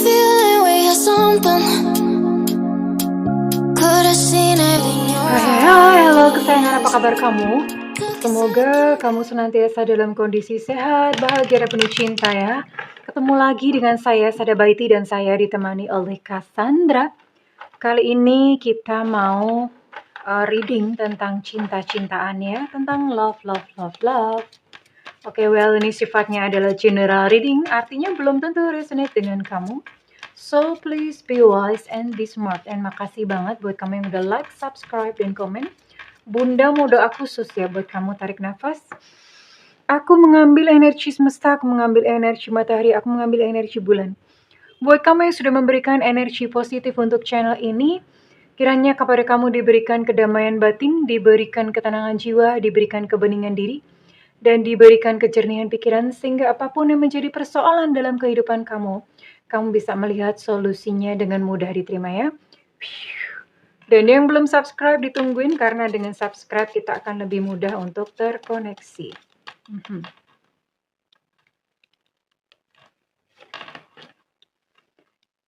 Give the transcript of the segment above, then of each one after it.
feeling we had something. Could have seen it in your Hai, halo kesayangan, apa kabar kamu? Semoga kamu senantiasa dalam kondisi sehat, bahagia, dan penuh cinta ya. Ketemu lagi dengan saya, Sada Baiti, dan saya ditemani oleh Cassandra. Kali ini kita mau reading tentang cinta-cintaan ya, tentang love. Oke, well, ini sifatnya adalah general reading, artinya belum tentu resonate dengan kamu. So, please be wise and be smart. And makasih banget buat kamu yang udah like, subscribe, dan komen. Bunda mau doa khusus ya buat kamu, tarik nafas. Aku mengambil energi semesta, aku mengambil energi matahari, aku mengambil energi bulan. Buat kamu yang sudah memberikan energi positif untuk channel ini, kiranya kepada kamu diberikan kedamaian batin, diberikan ketenangan jiwa, diberikan kebeningan diri, dan diberikan kejernihan pikiran sehingga apapun yang menjadi persoalan dalam kehidupan kamu, kamu bisa melihat solusinya dengan mudah diterima ya. Dan yang belum subscribe ditungguin karena dengan subscribe kita akan lebih mudah untuk terkoneksi.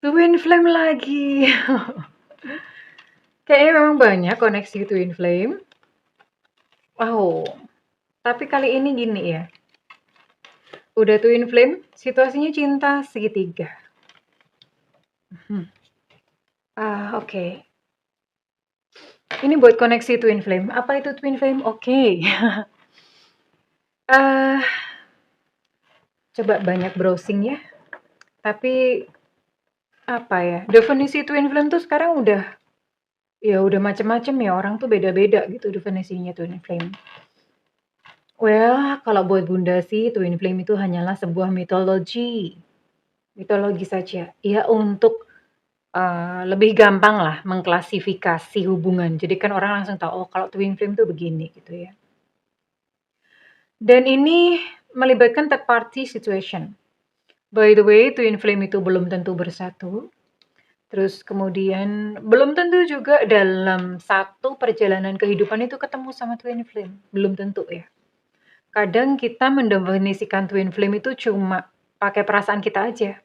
Twin Flame lagi. Kayaknya memang banyak koneksi Twin Flame. Wow. Tapi kali ini gini ya. Udah Twin Flame, situasinya cinta segitiga. Oke. Ini buat koneksi Twin Flame. Apa itu Twin Flame? Oke. Coba banyak browsing ya. Tapi apa ya? Definisi Twin Flame tuh sekarang udah macam-macam ya. Orang tuh beda-beda gitu definisinya Twin Flame. Well, kalau buat Bunda sih Twin Flame itu hanyalah sebuah mitologi. Mitologi saja. Ya untuk lebih gampang lah mengklasifikasi hubungan. Jadi kan orang langsung tahu, oh kalau Twin Flame tuh begini gitu ya. Dan ini melibatkan third party situation. By the way, Twin Flame itu belum tentu bersatu. Terus kemudian belum tentu juga dalam satu perjalanan kehidupan itu ketemu sama Twin Flame. Belum tentu ya. Kadang kita mendefinisikan Twin Flame itu cuma pakai perasaan kita aja.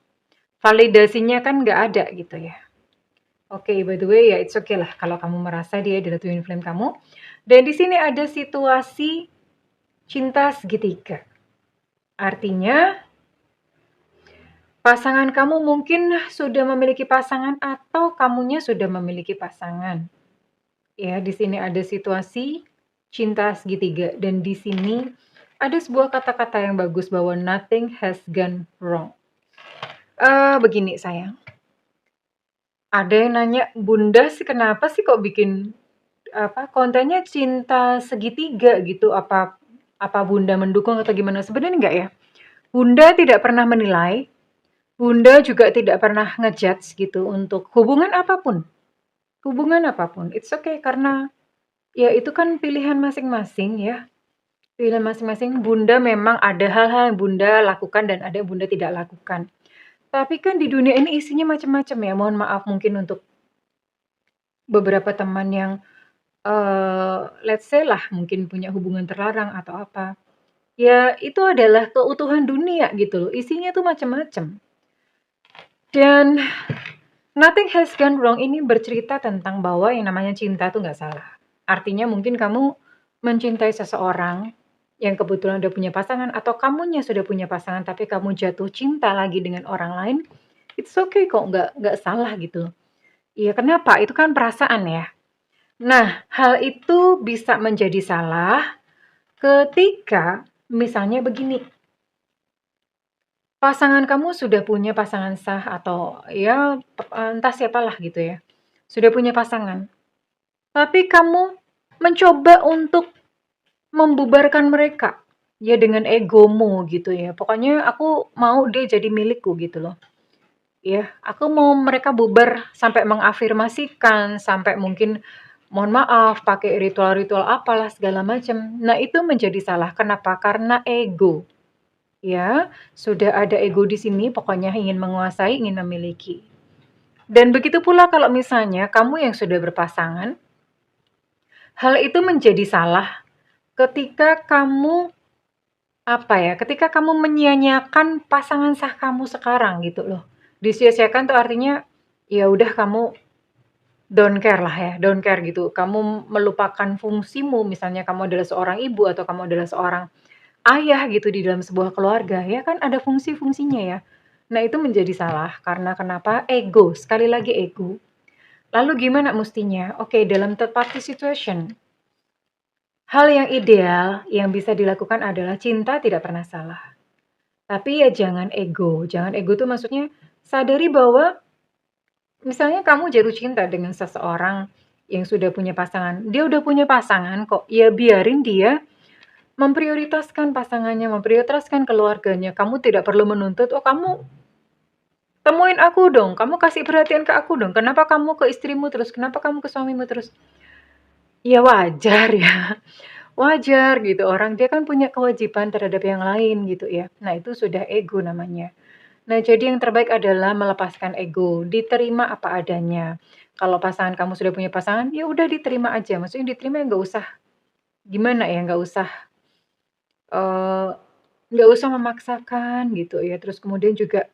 Validasinya kan nggak ada gitu ya. Oke, by the way ya it's okay lah kalau kamu merasa dia adalah Twin Flame kamu. Dan di sini ada situasi cinta segitiga. Artinya pasangan kamu mungkin sudah memiliki pasangan atau kamunya sudah memiliki pasangan. Ya, di sini ada situasi cinta segitiga dan di sini ada sebuah kata-kata yang bagus bahwa nothing has gone wrong. Begini sayang. Ada yang nanya, Bunda sih kenapa sih kok bikin kontennya cinta segitiga gitu? Apa Bunda mendukung atau gimana? Sebenarnya enggak ya. Bunda tidak pernah menilai. Bunda juga tidak pernah ngejudge gitu untuk hubungan apapun. Hubungan apapun. It's okay karena ya itu kan pilihan masing-masing ya. Pilihan masing-masing. Bunda memang ada hal-hal yang Bunda lakukan dan ada yang Bunda tidak lakukan. Tapi kan di dunia ini isinya macam-macam ya. Mohon maaf mungkin untuk beberapa teman yang let's say lah mungkin punya hubungan terlarang atau apa. Ya itu adalah keutuhan dunia gitu loh. Isinya tuh macam-macam. Dan nothing has gone wrong ini bercerita tentang bahwa yang namanya cinta tuh nggak salah. Artinya mungkin kamu mencintai seseorang yang kebetulan udah punya pasangan atau kamunya sudah punya pasangan tapi kamu jatuh cinta lagi dengan orang lain, it's okay kok, nggak salah gitu. Iya kenapa? Itu kan perasaan ya. Nah, hal itu bisa menjadi salah ketika misalnya begini. Pasangan kamu sudah punya pasangan sah atau ya entah siapalah gitu ya. Sudah punya pasangan. Tapi kamu mencoba untuk membubarkan mereka. Ya dengan egomu gitu ya. Pokoknya aku mau dia jadi milikku gitu loh. Ya, aku mau mereka bubar sampai mengafirmasikan, sampai mungkin mohon maaf pakai ritual-ritual apalah segala macam. Nah, itu menjadi salah. Kenapa? Karena ego. Ya, sudah ada ego di sini, pokoknya ingin menguasai, ingin memiliki. Dan begitu pula kalau misalnya kamu yang sudah berpasangan, hal itu menjadi salah ketika kamu ketika kamu menyia-nyiakan pasangan sah kamu sekarang gitu loh. Disia-siakan tuh artinya, ya udah kamu don't care lah ya, don't care gitu. Kamu melupakan fungsimu, misalnya kamu adalah seorang ibu atau kamu adalah seorang ayah gitu di dalam sebuah keluarga, ya kan ada fungsi-fungsinya ya. Nah itu menjadi salah, karena kenapa? Ego, sekali lagi ego. Lalu gimana mustinya? Oke, dalam third party situation, hal yang ideal yang bisa dilakukan adalah cinta tidak pernah salah. Tapi ya jangan ego. Jangan ego tuh maksudnya sadari bahwa misalnya kamu jatuh cinta dengan seseorang yang sudah punya pasangan. Dia udah punya pasangan kok. Ya biarin dia memprioritaskan pasangannya, memprioritaskan keluarganya. Kamu tidak perlu menuntut, oh kamu temuin aku dong, kamu kasih perhatian ke aku dong. Kenapa kamu ke istrimu terus? Kenapa kamu ke suamimu terus? Ya wajar ya. Wajar gitu, orang dia kan punya kewajiban terhadap yang lain gitu ya. Nah itu sudah ego namanya. Nah jadi yang terbaik adalah melepaskan ego, diterima apa adanya. Kalau pasangan kamu sudah punya pasangan, ya udah diterima aja. Maksudnya diterima ya nggak usah gimana ya, eee, nggak usah memaksakan gitu ya. Terus kemudian juga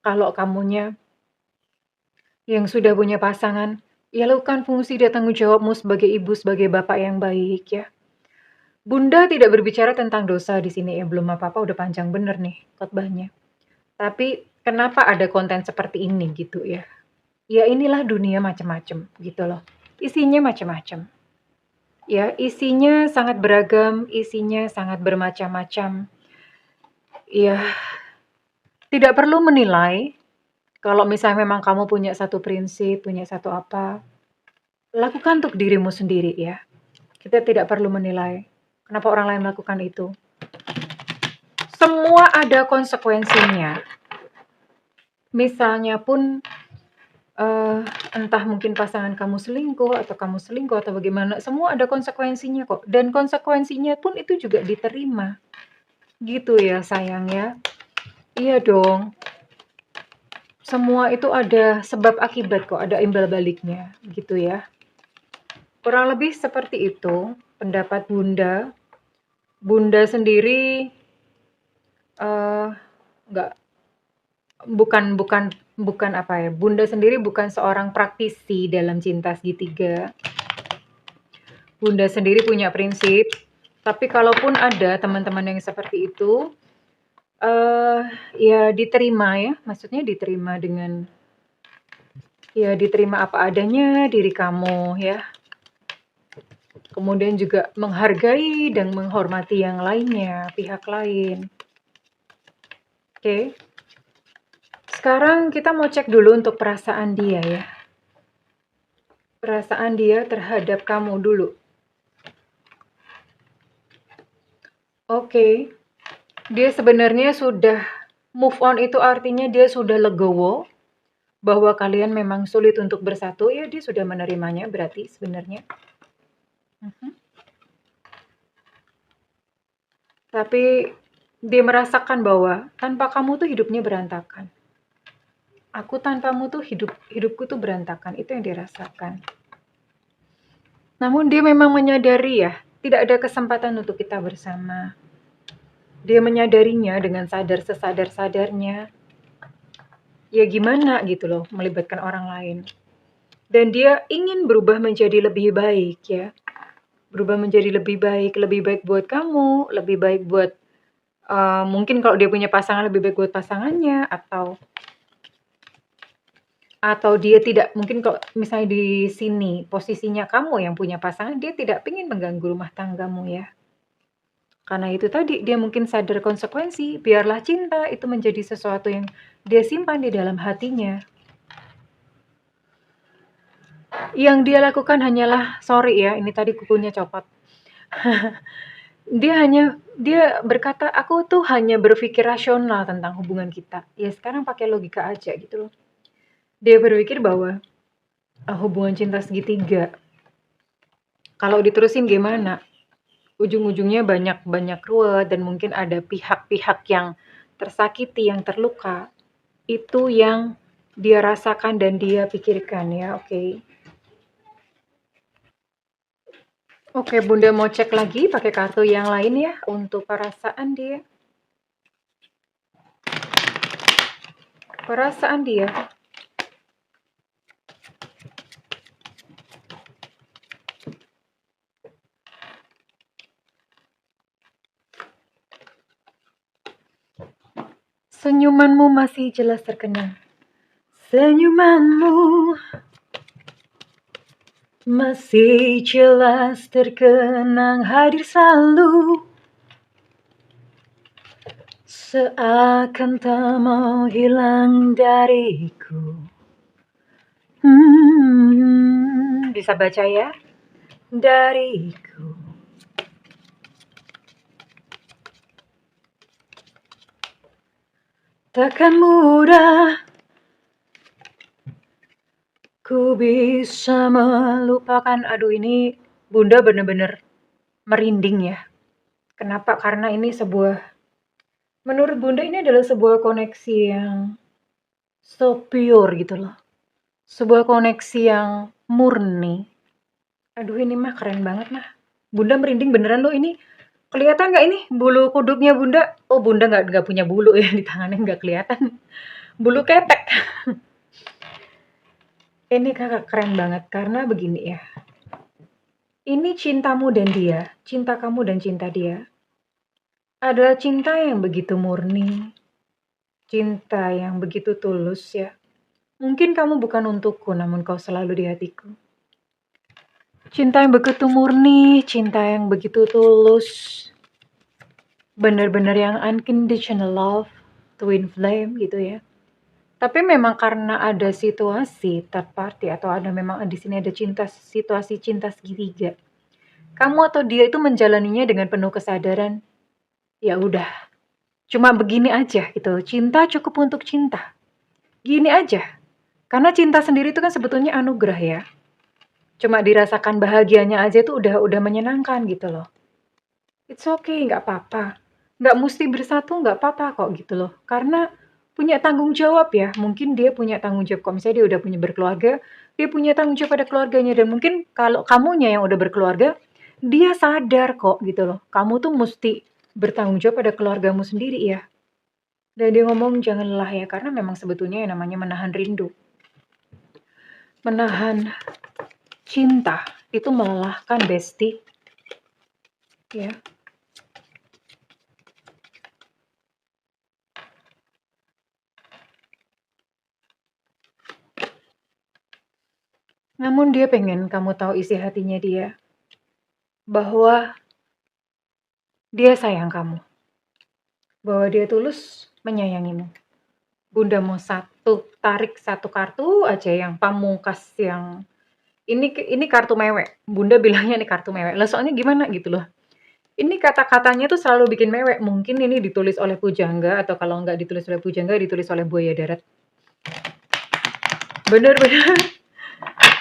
kalau kamunya yang sudah punya pasangan, ya lakukan fungsi dan tanggung jawabmu sebagai ibu, sebagai bapak yang baik ya. Bunda tidak berbicara tentang dosa di sini ya, belum apa-apa udah panjang bener nih khotbahnya. Tapi kenapa ada konten seperti ini gitu ya? Ya inilah dunia macam-macam gitu loh. Isinya macam-macam. Ya, isinya sangat beragam, isinya sangat bermacam-macam. Ya, tidak perlu menilai kalau misalnya memang kamu punya satu prinsip, punya satu apa, lakukan untuk dirimu sendiri ya. Kita tidak perlu menilai kenapa orang lain melakukan itu. Semua ada konsekuensinya. Misalnya pun entah mungkin pasangan kamu selingkuh atau kamu selingkuh atau bagaimana, semua ada konsekuensinya kok. Dan konsekuensinya pun itu juga diterima. Gitu ya sayang ya. Iya dong. Semua itu ada sebab akibat kok, ada imbal baliknya gitu ya. Kurang lebih seperti itu pendapat Bunda. Bunda sendiri nggak bukan bukan bukan apa ya, Bunda sendiri bukan seorang praktisi dalam cinta segitiga. Bunda sendiri punya prinsip, tapi kalaupun ada teman-teman yang seperti itu, ya diterima ya, maksudnya diterima dengan ya diterima apa adanya diri kamu ya. Kemudian juga menghargai dan menghormati yang lainnya, pihak lain. Oke. Sekarang kita mau cek dulu untuk perasaan dia ya. Perasaan dia terhadap kamu dulu. Oke. Dia sebenarnya sudah move on, itu artinya dia sudah legowo bahwa kalian memang sulit untuk bersatu, ya dia sudah menerimanya berarti sebenarnya. Tapi dia merasakan bahwa tanpa kamu tuh hidupnya berantakan. Aku tanpamu tuh hidupku tuh berantakan, itu yang dirasakan. Namun dia memang menyadari ya, tidak ada kesempatan untuk kita bersama. Dia menyadarinya dengan sesadar-sadarnya. Ya gimana gitu loh, melibatkan orang lain. Dan dia ingin berubah menjadi lebih baik ya. Berubah menjadi lebih baik buat kamu, lebih baik buat mungkin kalau dia punya pasangan lebih baik buat pasangannya, atau dia tidak, mungkin kalau misalnya di sini posisinya kamu yang punya pasangan, dia tidak ingin mengganggu rumah tanggamu ya. Karena itu tadi dia mungkin sadar konsekuensi, biarlah cinta itu menjadi sesuatu yang dia simpan di dalam hatinya. Yang dia lakukan hanyalah, sorry ya, ini tadi kukunya copot. Dia berkata, aku tuh hanya berpikir rasional tentang hubungan kita. Ya sekarang pakai logika aja gitu loh. Dia berpikir bahwa hubungan cinta segitiga, kalau diterusin gimana? Ujung-ujungnya banyak ruwet dan mungkin ada pihak-pihak yang tersakiti, yang terluka. Itu yang dia rasakan dan dia pikirkan ya, oke. Oke, Bunda mau cek lagi pakai kartu yang lain ya untuk perasaan dia. perasaan dia. Senyumanmu masih jelas terkenang. Senyumanmu masih jelas terkenang, hadir selalu, seakan tak mau hilang dariku. Bisa baca ya? Dariku. Takkan mudah ku bisa melupakan. Aduh, ini Bunda bener-bener merinding ya. Kenapa? Karena ini menurut Bunda ini adalah sebuah koneksi yang so pure gitu loh. Sebuah koneksi yang murni. Aduh, ini mah keren banget mah. Bunda merinding beneran loh ini. Kelihatan nggak ini bulu kuduknya Bunda? Oh, Bunda nggak punya bulu ya di tangannya, nggak kelihatan. Bulu ketek. Ini kakak keren banget karena begini ya. Ini cintamu dan dia, cinta kamu dan cinta dia adalah cinta yang begitu murni, cinta yang begitu tulus ya. Mungkin kamu bukan untukku, namun kau selalu di hatiku. Cinta yang begitu murni, cinta yang begitu tulus, benar-benar yang unconditional love, twin flame gitu ya. Tapi memang karena ada situasi third party atau ada memang di sini ada situasi cinta segitiga. Kamu atau dia itu menjalaninya dengan penuh kesadaran. Ya udah, cuma begini aja gitu. Cinta cukup untuk cinta. Gini aja. Karena cinta sendiri itu kan sebetulnya anugerah ya. Cuma dirasakan bahagianya aja itu udah menyenangkan gitu loh. It's okay, nggak apa-apa. Nggak mesti bersatu, nggak apa-apa kok gitu loh. Karena punya tanggung jawab ya. Mungkin dia punya tanggung jawab. Kalau misalnya dia udah punya berkeluarga, dia punya tanggung jawab pada keluarganya. Dan mungkin kalau kamunya yang udah berkeluarga, dia sadar kok gitu loh. Kamu tuh mesti bertanggung jawab pada keluargamu sendiri ya. Dan dia ngomong jangan lelah ya. Karena memang sebetulnya yang namanya menahan rindu. Menahan cinta itu melelahkan bestie. Ya. Namun dia pengen kamu tahu isi hatinya dia. Bahwa dia sayang kamu. Bahwa dia tulus menyayangimu. Bunda mau tarik satu kartu aja yang pamungkas yang ini kartu mewek. Bunda bilangnya ini kartu mewek. Lah soalnya gimana gitu loh. Ini kata-katanya tuh selalu bikin mewek. Mungkin ini ditulis oleh pujangga atau kalau nggak ditulis oleh pujangga ditulis oleh buaya darat. Bener-bener.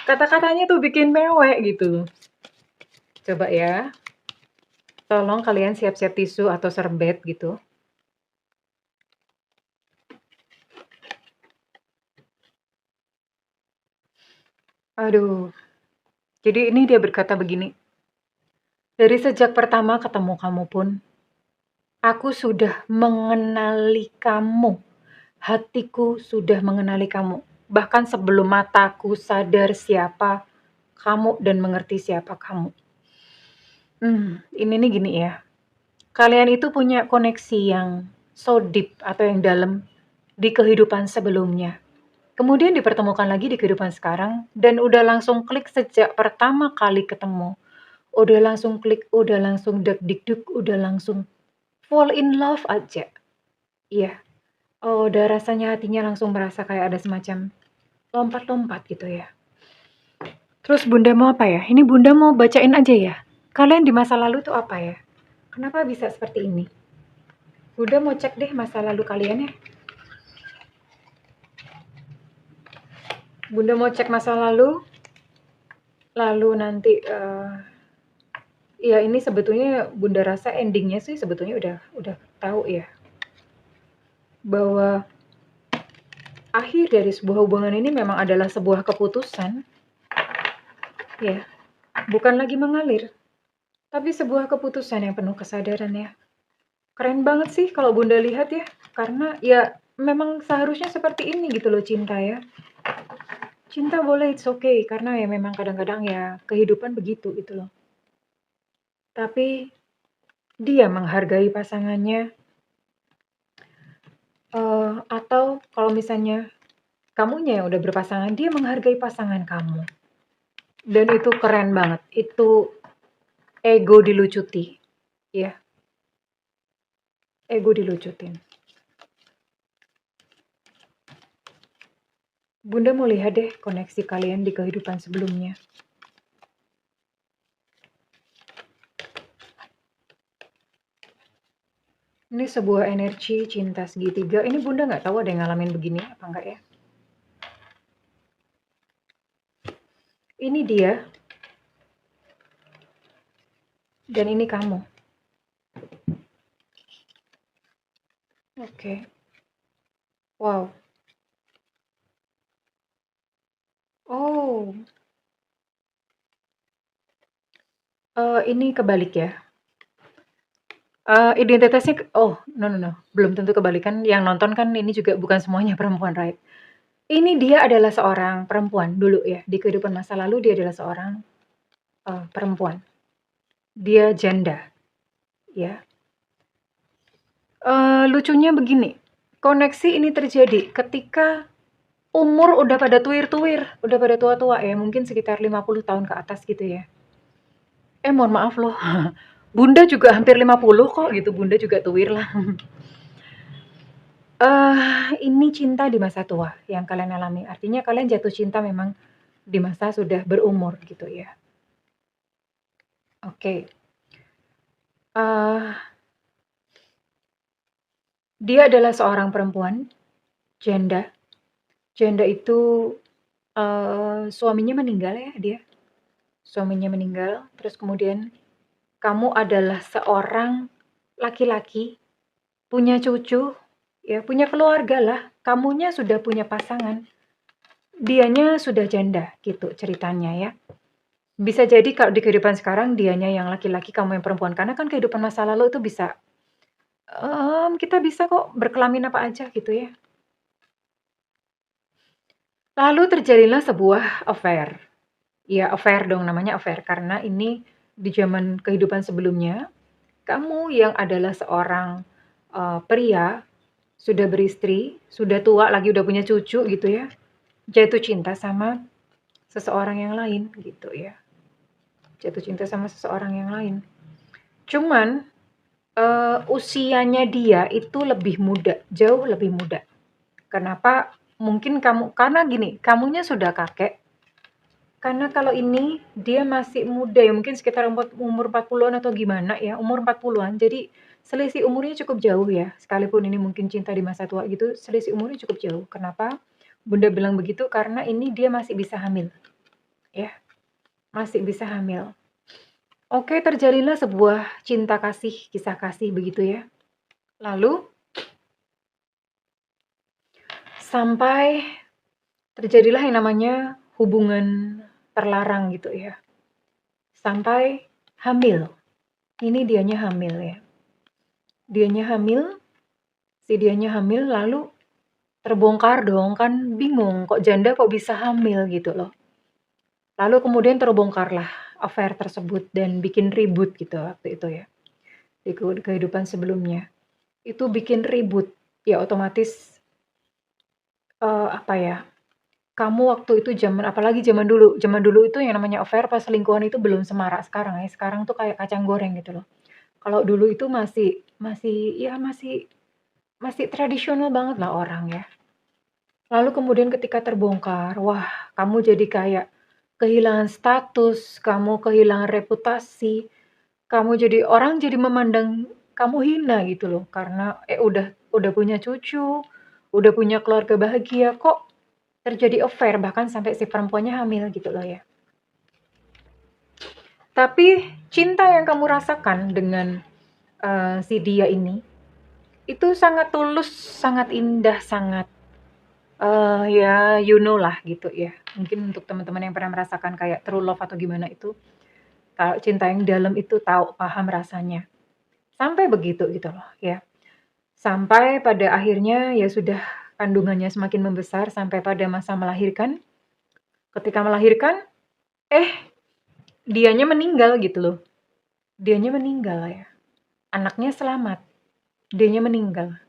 Kata-katanya tuh bikin mewek gitu loh. Coba ya. Tolong kalian siap-siap tisu atau serbet gitu. Aduh. Jadi ini dia berkata begini. Dari sejak pertama ketemu kamu pun, aku sudah mengenali kamu. Hatiku sudah mengenali kamu. Bahkan sebelum mataku sadar siapa kamu dan mengerti siapa kamu. Ini nih gini ya. Kalian itu punya koneksi yang so deep atau yang dalam di kehidupan sebelumnya. Kemudian dipertemukan lagi di kehidupan sekarang dan udah langsung klik sejak pertama kali ketemu. Udah langsung klik, udah langsung deg-deg, udah langsung fall in love aja. Iya. Oh, udah rasanya hatinya langsung merasa kayak ada semacam lompat-lompat gitu ya. Terus Bunda mau apa ya? Ini Bunda mau bacain aja ya. Kalian di masa lalu tuh apa ya? Kenapa bisa seperti ini? Bunda mau cek deh masa lalu kalian ya. Bunda mau cek masa lalu. Lalu nanti ya ini sebetulnya Bunda rasa endingnya sih sebetulnya udah tahu ya. Bahwa akhir dari sebuah hubungan ini memang adalah sebuah keputusan. Ya, bukan lagi mengalir. Tapi sebuah keputusan yang penuh kesadaran ya. Keren banget sih kalau Bunda lihat ya. Karena ya memang seharusnya seperti ini gitu loh cinta ya. Cinta boleh, it's okay, karena ya memang kadang-kadang ya kehidupan begitu gitu loh. Tapi dia menghargai pasangannya, atau kalau misalnya kamunya yang udah berpasangan, dia menghargai pasangan kamu. Dan itu keren banget, itu ego dilucuti, ya, ego dilucutin. Bunda mau lihat deh koneksi kalian di kehidupan sebelumnya. Ini sebuah energi cinta segitiga. Ini Bunda nggak tahu ada yang ngalamin begini apa enggak ya. Ini dia. Dan ini kamu. Oke. Wow. Oh. Ini kebalik ya. Identitasnya oh, no. Belum tentu kebalikan. Yang nonton kan ini juga bukan semuanya perempuan, right? Ini dia adalah seorang perempuan dulu ya. Di kehidupan masa lalu dia adalah seorang perempuan. Dia janda, ya. Lucunya begini, koneksi ini terjadi ketika umur udah pada tuir-tuir, udah pada tua-tua ya, mungkin sekitar 50 tahun ke atas gitu ya. Mohon maaf loh, Bunda juga hampir 50 kok gitu, Bunda juga tuir lah. Ini cinta di masa tua yang kalian alami, artinya kalian jatuh cinta memang di masa sudah berumur gitu ya. Oke. Dia adalah seorang perempuan, janda. Janda itu, suaminya meninggal ya dia. Suaminya meninggal, terus kemudian kamu adalah seorang laki-laki, punya cucu, ya punya keluarga lah, kamunya sudah punya pasangan, dianya sudah janda gitu ceritanya ya. Bisa jadi kalau di kehidupan sekarang dianya yang laki-laki, kamu yang perempuan, karena kan kehidupan masa lalu itu bisa, kita bisa kok berkelamin apa aja gitu ya. Lalu terjadilah sebuah affair. Ya affair dong, namanya affair, karena ini di zaman kehidupan sebelumnya, kamu yang adalah seorang, pria, sudah beristri, sudah tua lagi, udah punya cucu gitu ya, jatuh cinta sama seseorang yang lain gitu ya. Jatuh cinta sama seseorang yang lain. Cuman, usianya dia itu lebih muda, jauh lebih muda. Kenapa? Mungkin karena gini, kamunya sudah kakek. Karena kalau ini dia masih muda ya, mungkin sekitar umur 40-an atau gimana ya, umur 40-an. Jadi selisih umurnya cukup jauh ya. Sekalipun ini mungkin cinta di masa tua gitu, selisih umurnya cukup jauh. Kenapa Bunda bilang begitu? Karena ini dia masih bisa hamil. Ya, masih bisa hamil. Oke, terjadilah sebuah cinta kasih, kisah kasih begitu ya. Lalu sampai terjadilah yang namanya hubungan terlarang gitu ya. Sampai hamil. Ini dianya hamil ya. Dianya hamil lalu terbongkar dong, kan bingung kok janda kok bisa hamil gitu loh. Lalu kemudian terbongkarlah affair tersebut dan bikin ribut gitu waktu itu ya. Di kehidupan sebelumnya. Itu bikin ribut. Ya otomatis apa ya? Kamu waktu itu apalagi zaman dulu itu yang namanya affair pas selingkuhan itu belum semarak sekarang ya. Sekarang tuh kayak kacang goreng gitu loh. Kalau dulu itu masih tradisional banget lah orang ya. Lalu kemudian ketika terbongkar, wah kamu jadi kayak kehilangan status, kamu kehilangan reputasi, orang jadi memandang kamu hina gitu loh. Karena udah punya cucu, udah punya keluarga bahagia, kok terjadi affair bahkan sampai si perempuannya hamil gitu loh ya. Tapi cinta yang kamu rasakan dengan si dia ini, itu sangat tulus, sangat indah, sangat ya you know lah gitu ya. Mungkin untuk teman-teman yang pernah merasakan kayak true love atau gimana itu, kalau cinta yang dalam itu tahu, paham rasanya. Sampai begitu gitu loh ya. Sampai pada akhirnya ya sudah kandungannya semakin membesar sampai pada masa melahirkan. Ketika melahirkan, eh dianya meninggal gitu loh. Dianya meninggal ya. Anaknya selamat, dianya meninggal.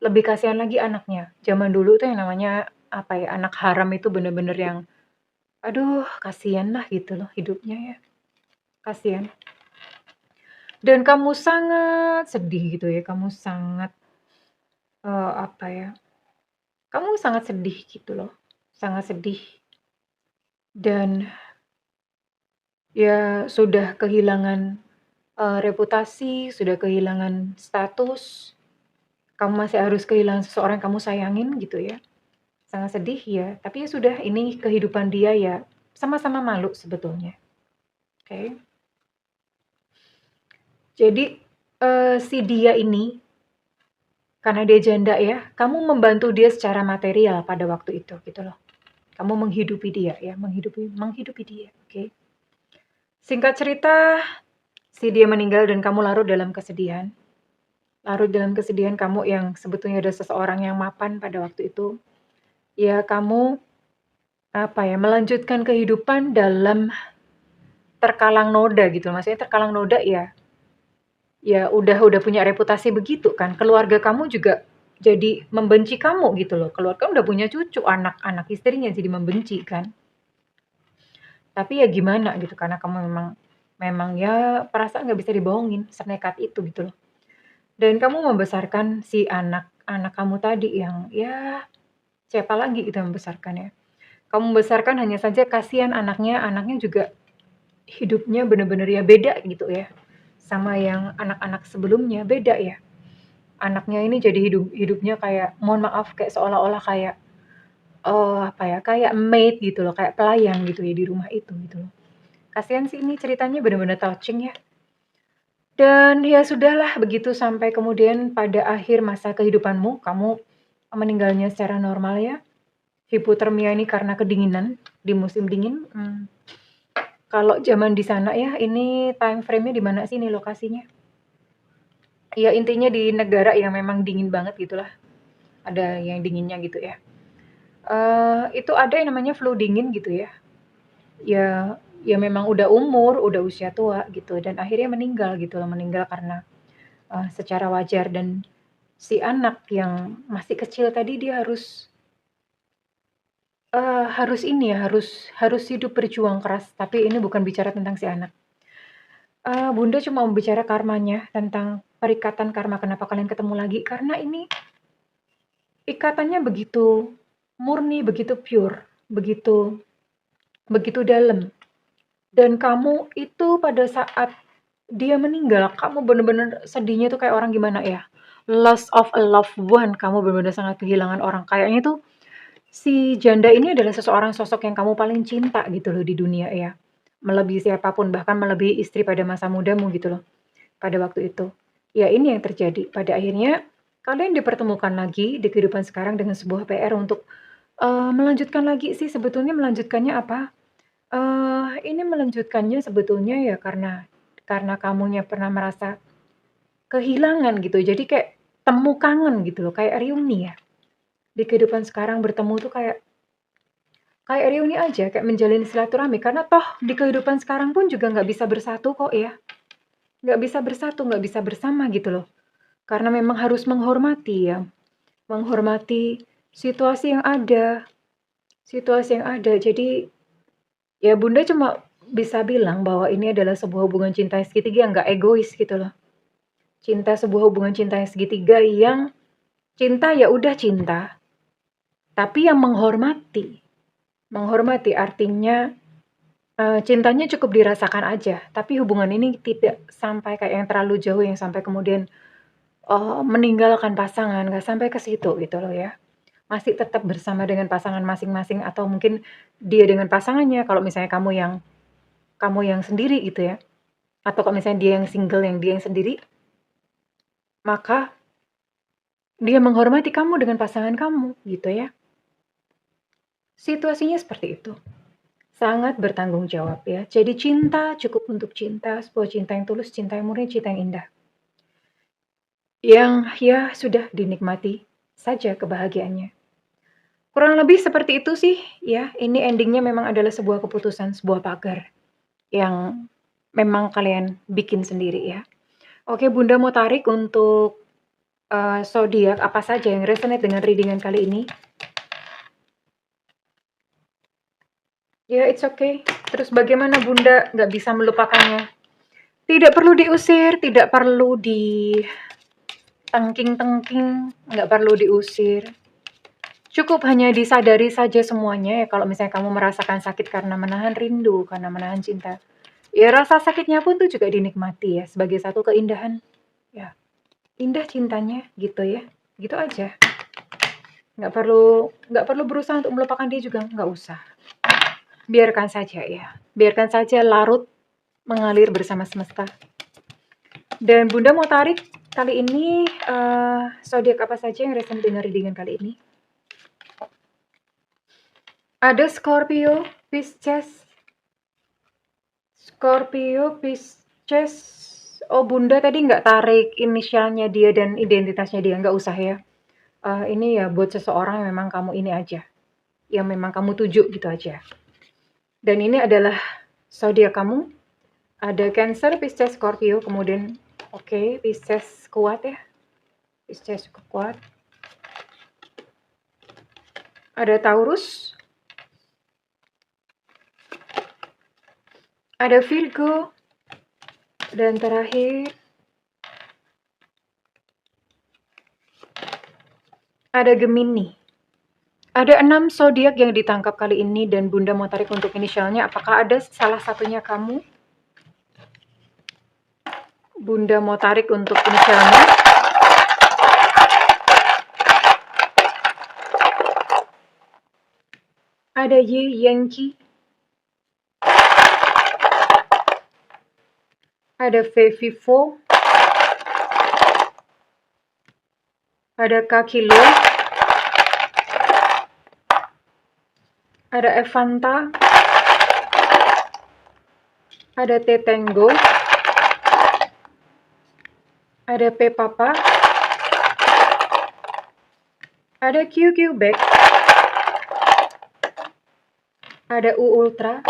Lebih kasihan lagi anaknya. Zaman dulu tuh yang namanya apa ya, anak haram itu bener-bener yang aduh kasihan lah gitu loh hidupnya ya. Kasihan. Dan kamu sangat sedih gitu ya, kamu sangat apa ya, kamu sangat sedih gitu loh. Sangat sedih dan ya sudah kehilangan reputasi, sudah kehilangan status, kamu masih harus kehilangan seseorang yang kamu sayangin gitu ya. Sangat sedih ya, tapi ya sudah ini kehidupan dia ya, sama-sama malu sebetulnya. Oke. Jadi si dia ini karena dia janda ya, kamu membantu dia secara material pada waktu itu gitu loh. Kamu menghidupi dia ya, menghidupi dia, oke. Singkat cerita, si dia meninggal dan kamu larut dalam kesedihan. Larut dalam kesedihan kamu yang sebetulnya ada seseorang yang mapan pada waktu itu. Ya kamu apa ya, melanjutkan kehidupan dalam terkalang noda gitu. Maksudnya terkalang noda ya, ya udah punya reputasi begitu kan. Keluarga kamu juga jadi membenci kamu gitu loh. Keluarga kamu udah punya cucu, anak-anak istrinya jadi membenci kan. Tapi ya gimana gitu karena kamu memang memang ya perasaan nggak bisa dibohongin, senekat itu gitu loh. Dan kamu membesarkan si anak kamu tadi yang ya siapa lagi gitu yang membesarkannya. Kamu membesarkan hanya saja kasihan anaknya, anaknya juga hidupnya bener-bener ya beda gitu ya. Sama yang anak-anak sebelumnya, beda ya. Anaknya ini jadi hidupnya kayak mohon maaf kayak seolah-olah kayak apa ya, kayak maid gitu loh, kayak pelayan gitu ya di rumah itu gitu loh. Kasihan sih ini ceritanya bener-bener touching ya. Dan ya sudahlah begitu sampai kemudian pada akhir masa kehidupanmu, kamu meninggalnya secara normal ya. Hipotermia ini karena kedinginan di musim dingin. Kalau zaman di sana ya, ini time frame-nya di mana sih ini lokasinya? Ya intinya di negara yang memang dingin banget gitulah. Ada yang dinginnya gitu ya. Itu ada yang namanya flu dingin gitu ya. Ya memang udah umur, udah usia tua gitu dan akhirnya meninggal gitu loh, meninggal karena secara wajar dan si anak yang masih kecil tadi dia harus ini ya, harus hidup berjuang keras, tapi ini bukan bicara tentang si anak. Bunda cuma mau bicara karmanya, tentang perikatan karma kenapa kalian ketemu lagi, karena ini ikatannya begitu murni, begitu pure, begitu begitu dalam. Dan kamu itu pada saat dia meninggal, kamu bener-bener sedihnya tuh kayak orang gimana ya, loss of a loved one, kamu bener-bener sangat kehilangan orang. Kayaknya tuh si janda ini adalah seseorang sosok yang kamu paling cinta gitu loh di dunia ya. Melebihi siapapun, bahkan melebihi istri pada masa mudamu gitu loh, pada waktu itu. Ya ini yang terjadi. Pada akhirnya kalian dipertemukan lagi di kehidupan sekarang dengan sebuah PR untuk melanjutkan lagi sih sebetulnya melanjutkannya apa? Ini melanjutkannya sebetulnya ya karena kamunya pernah merasa kehilangan gitu. Jadi kayak temu kangen gitu loh, kayak reuni ya. Di kehidupan sekarang bertemu tuh kayak reuni aja, kayak menjalin silaturahmi. Karena toh di kehidupan sekarang pun juga nggak bisa bersatu kok ya. Nggak bisa bersatu, nggak bisa bersama gitu loh. Karena memang harus menghormati ya. Menghormati situasi yang ada. Situasi yang ada. Jadi ya Bunda cuma bisa bilang bahwa ini adalah sebuah hubungan cinta yang segitiga yang nggak egois gitu loh. Sebuah hubungan cinta yang segitiga yang cinta ya udah cinta, tapi yang menghormati. Menghormati artinya cintanya cukup dirasakan aja, tapi hubungan ini tidak sampai kayak yang terlalu jauh yang sampai kemudian meninggalkan pasangan, nggak sampai ke situ gitu loh ya. Masih tetap bersama dengan pasangan masing-masing atau mungkin dia dengan pasangannya kalau misalnya kamu yang sendiri gitu ya. Atau kalau misalnya dia yang single, yang dia yang sendiri, maka dia menghormati kamu dengan pasangan kamu gitu ya. Situasinya seperti itu. Sangat bertanggung jawab ya. Jadi cinta cukup untuk cinta, sebuah cinta yang tulus, cinta yang murni, cinta yang indah. yang ya sudah dinikmati saja kebahagiaannya. Kurang lebih seperti itu sih ya, ini endingnya memang adalah sebuah keputusan, sebuah pagar yang memang kalian bikin sendiri ya. Oke, Bunda mau tarik untuk zodiak apa saja yang resonate dengan readingan kali ini. Ya, it's okay. Terus bagaimana Bunda nggak bisa melupakannya? Tidak perlu diusir, tidak perlu ditengking-tengking, nggak perlu diusir. Cukup hanya disadari saja semuanya ya, kalau misalnya kamu merasakan sakit karena menahan rindu, karena menahan cinta. Ya rasa sakitnya pun tuh juga dinikmati ya, sebagai satu keindahan. Ya, indah cintanya gitu ya, gitu aja. Nggak perlu berusaha untuk melupakan dia juga, nggak usah. Biarkan saja ya, biarkan saja larut mengalir bersama semesta. Dan Bunda mau tarik kali ini zodiak apa saja yang resonate dengan readingan kali ini? Ada Scorpio, Pisces. Oh, Bunda tadi nggak tarik inisialnya dia dan identitasnya dia, nggak usah ya. Ini ya buat seseorang yang memang kamu ini aja, yang memang kamu tuju gitu aja. Dan ini adalah zodiak kamu. Ada Cancer, Pisces, Scorpio, kemudian oke, Pisces kuat ya. Pisces cukup kuat. Ada Taurus. Ada Virgo. Dan terakhir ada Gemini. Ada 6 zodiak yang ditangkap kali ini dan Bunda mau tarik untuk inisialnya. Apakah ada salah satunya kamu? Bunda mau tarik untuk inisialnya. Ada Y, Yankee. Ada V, Vivo. Ada K, Kilo. Ada Evanta. Ada T, Tango. Ada P, Papa. Ada Q, Quebec. Ada U, Ultra.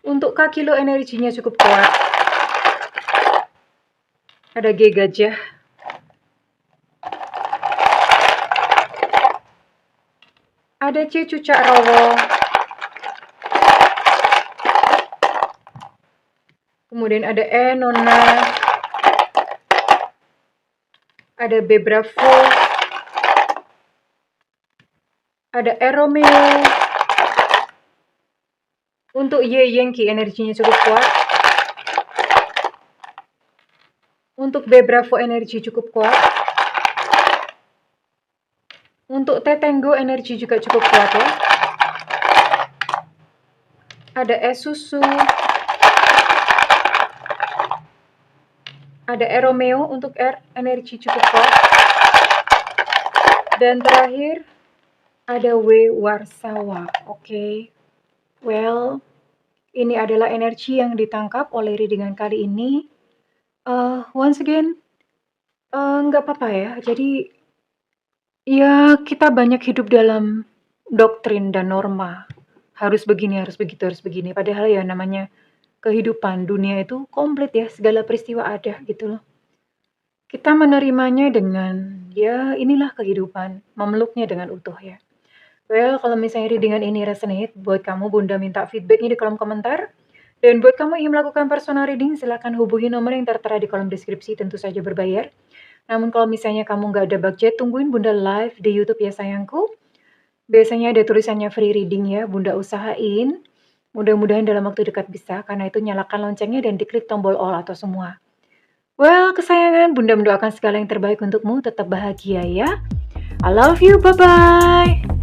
Untuk K, Kilo energinya cukup kuat. Ada G, Gajah. Ada C, Cucak Rowo. Kemudian ada E, Nona. Ada B, Bravo. Ada E, Romeo. Untuk Y, Yankee energinya cukup kuat. Untuk B, Bravo energi cukup kuat. Untuk T, Tango energi juga cukup kuat ya. Ada E, Susu. Ada E, Romeo. Untuk R energi cukup kuat. Dan terakhir ada W, Warsawa. Oke. Well, ini adalah energi yang ditangkap oleh readingan kali ini. Once again, nggak apa-apa ya. Jadi, ya kita banyak hidup dalam doktrin dan norma. Harus begini, harus begitu, harus begini. Padahal ya namanya kehidupan dunia itu komplit ya. Segala peristiwa ada gitu loh. Kita menerimanya dengan, ya inilah kehidupan. Memeluknya dengan utuh ya. Well, kalau misalnya readingan ini resonate, buat kamu Bunda minta feedbacknya di kolom komentar. Dan buat kamu ingin melakukan personal reading, silahkan hubungi nomor yang tertera di kolom deskripsi, tentu saja berbayar. Namun kalau misalnya kamu nggak ada budget, tungguin Bunda live di YouTube ya sayangku. Biasanya ada tulisannya free reading ya, Bunda usahain. Mudah-mudahan dalam waktu dekat bisa, karena itu nyalakan loncengnya dan diklik tombol all atau semua. Well, kesayangan, Bunda mendoakan segala yang terbaik untukmu, tetap bahagia ya. I love you, bye-bye.